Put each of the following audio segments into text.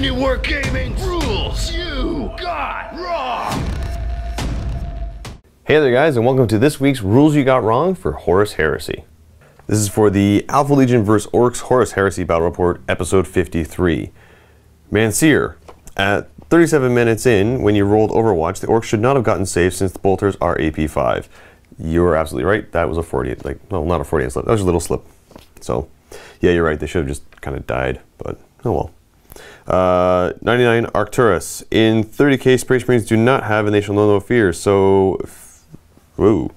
MiniWarGaming rules you got wrong. Hey there guys, and welcome to this week's Rules You Got Wrong for Horus Heresy. This is for the Alpha Legion vs. Orcs Horus Heresy Battle Report, Episode 53. Manseer, at 37 minutes in, when you rolled Overwatch, the Orcs should not have gotten safe since the bolters are AP5. You're absolutely right, that was a 48, no, not a 48 slip, that was a little slip. So, yeah, you're right, they should have just kind of died, but oh well. 99 Arcturus. In 30k, Space Marines do not have and they shall know no fear, so... Woo.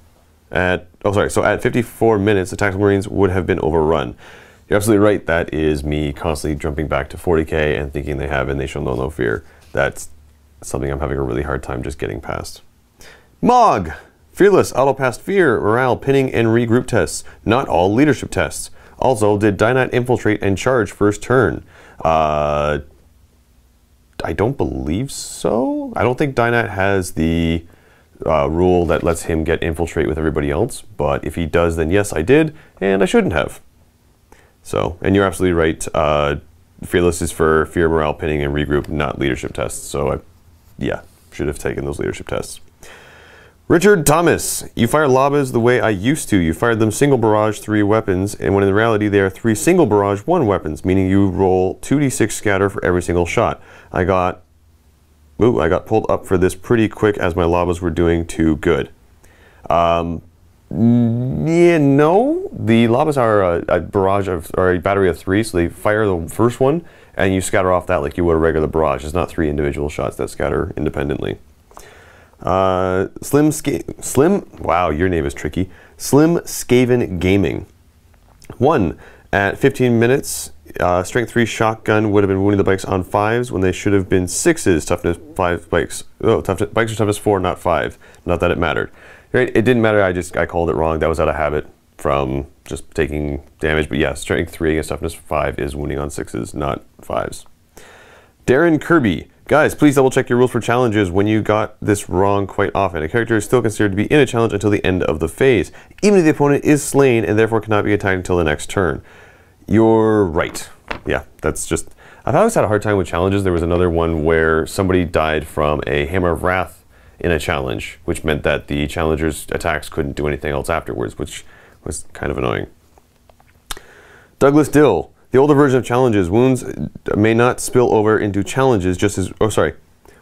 So at 54 minutes, the Tactical Marines would have been overrun. You're absolutely right, that is me constantly jumping back to 40k and thinking they have and they shall know no fear. That's something I'm having a really hard time just getting past. Mog! Fearless, auto passed fear, morale, pinning, and regroup tests. Not all leadership tests. Also, did Dynite infiltrate and charge first turn? I don't believe so. I don't think Dynite has the rule that lets him get infiltrate with everybody else, but if he does, then yes, I did, and I shouldn't have. So, and you're absolutely right. Fearless is for fear, morale, pinning, and regroup, not leadership tests. So, yeah, should have taken those leadership tests. Richard Thomas, you fire Labas the way I used to. You fired them single barrage 3 weapons, and when in reality they are 3 single barrage 1 weapons, meaning you roll 2d6 scatter for every single shot. I got pulled up for this pretty quick as my Labas were doing too good. Yeah, no, the Labas are a barrage of, or a battery of 3, so they fire the first one, and you scatter off that like you would a regular barrage. It's not 3 individual shots that scatter independently. Slim, wow, your name is tricky. Slim Skaven Gaming. 1, at 15 minutes, strength 3 shotgun would have been wounding the bikes on 5s when they should have been 6s, toughness 5 bikes. Oh, bikes are toughness 4, not 5. Not that it mattered. Right? It didn't matter, I called it wrong. That was out of habit from just taking damage. But yeah, strength 3 against toughness 5 is wounding on 6s, not 5s. Darren Kirby. Guys, please double check your rules for challenges when you got this wrong quite often. A character is still considered to be in a challenge until the end of the phase, even if the opponent is slain and therefore cannot be attacked until the next turn. You're right. Yeah, that's just... I've always had a hard time with challenges. There was another one where somebody died from a Hammer of Wrath in a challenge, which meant that the challenger's attacks couldn't do anything else afterwards, which was kind of annoying. Douglas Dill. The older version of challenges, wounds may not spill over into challenges just as... Oh, sorry.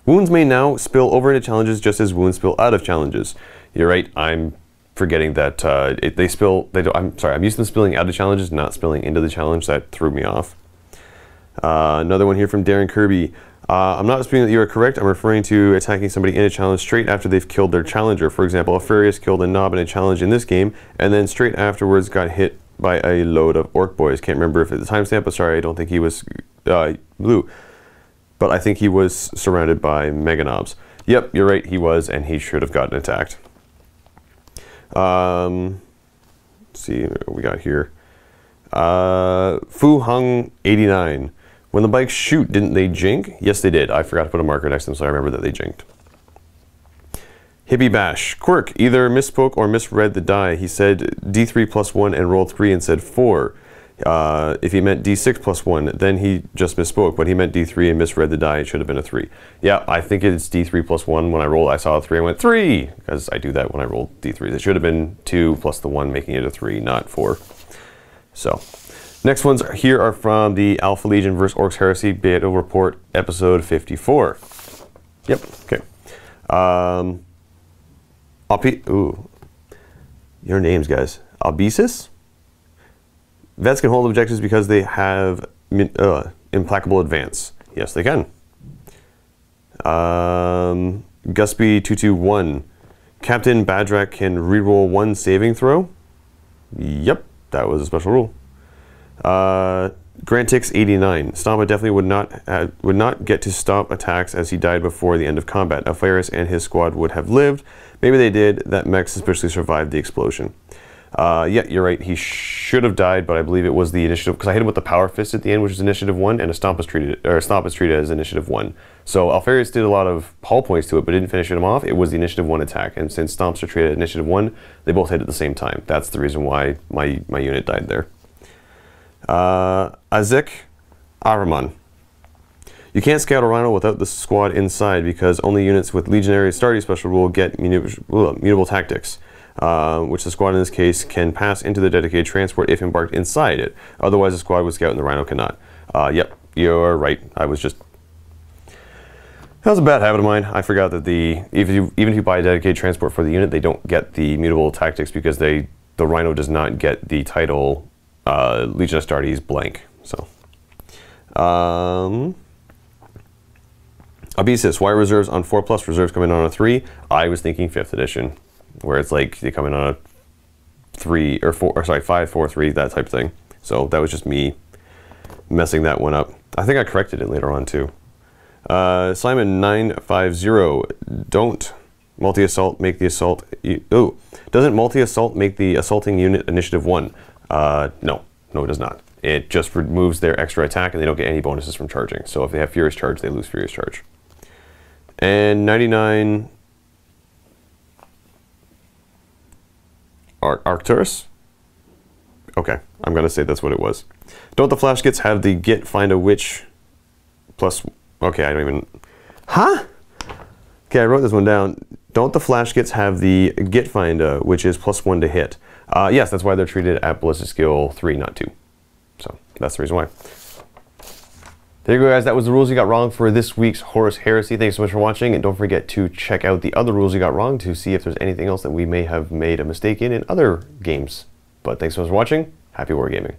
Wounds may now spill over into challenges just as wounds spill out of challenges. You're right. I'm forgetting that I'm sorry. I'm used to them spilling out of challenges, not spilling into the challenge. That threw me off. Another one here from Darren Kirby. I'm not assuming that you are correct. I'm referring to attacking somebody in a challenge straight after they've killed their challenger. For example, Alfarius killed a Knob in a challenge in this game, and then straight afterwards got hit by a load of orc boys. Can't remember if it's the timestamp, but sorry, I don't think he was blue. But I think he was surrounded by Mega Knobs. Yep, you're right, he was, and he should have gotten attacked. Let's see what we got here. Fu Hung 89. When the bikes shoot, didn't they jink? Yes, they did. I forgot to put a marker next to them, so I remember that they jinked. Hippie Bash. Quirk either misspoke or misread the die. He said D3 plus 1 and rolled 3 and said 4. If he meant D6 plus 1, then he just misspoke. But he meant D3 and misread the die. It should have been a 3. Yeah, I think it's D3 plus 1. When I rolled, I saw a 3. I went 3! Because I do that when I roll D3s. It should have been 2 plus the 1, making it a 3, not 4. So, next ones here are from the Alpha Legion vs. Orcs Heresy Battle Report, Episode 54. Yep, okay. Ooh, your names, guys. Albesis? Vets can hold objectives because they have implacable advance. Yes, they can. Gusby221. Captain Badrak can reroll 1 saving throw. Yep, that was a special rule. Grantix89. Stompa definitely would not get to stop attacks as he died before the end of combat. Alfarius and his squad would have lived. Maybe they did. That mech suspiciously survived the explosion. Yeah, you're right. He should have died, but I believe it was the initiative, because I hit him with the Power Fist at the end, which is initiative 1, and a Stomp is treated as initiative 1. So Alfarius did a lot of hull points to it, but didn't finish him off. It was the initiative 1 attack, and since Stomps are treated as initiative 1, they both hit at the same time. That's the reason why my unit died there. Azek Araman. You can't scout a Rhino without the squad inside because only units with Legionary Astartes special rule get mutable tactics, which the squad in this case can pass into the dedicated transport if embarked inside it. Otherwise, the squad with scout and the Rhino cannot. Yep, you're right. That was a bad habit of mine. I forgot that even if you buy a dedicated transport for the unit, they don't get the mutable tactics because the Rhino does not get the title Legion Astartes blank. So, Abesis, why reserves on 4+, reserves come in on a 3? I was thinking 5th edition, where it's like they come in on a 3 or 4, or sorry, 5, 4, 3, that type of thing. So that was just me messing that one up. I think I corrected it later on too. Simon 950, don't multi-assault make the assault. Doesn't multi-assault make the assaulting unit initiative 1? No, it does not. It just removes their extra attack and they don't get any bonuses from charging. So if they have Furious Charge, they lose Furious Charge. And 99 Arcturus? Okay, I'm gonna say that's what it was. Don't the Flash Gits have the Git Find a Witch plus... Okay, I don't even... Huh? Okay, I wrote this one down. Don't the Flash Gits have the Git Find a, which is +1 to hit? Yes, that's why they're treated at Ballistic Skill 3, not 2. So, that's the reason why. There you go, guys. That was the rules you got wrong for this week's Horus Heresy. Thanks so much for watching, and don't forget to check out the other rules you got wrong to see if there's anything else that we may have made a mistake in other games. But thanks so much for watching. Happy wargaming.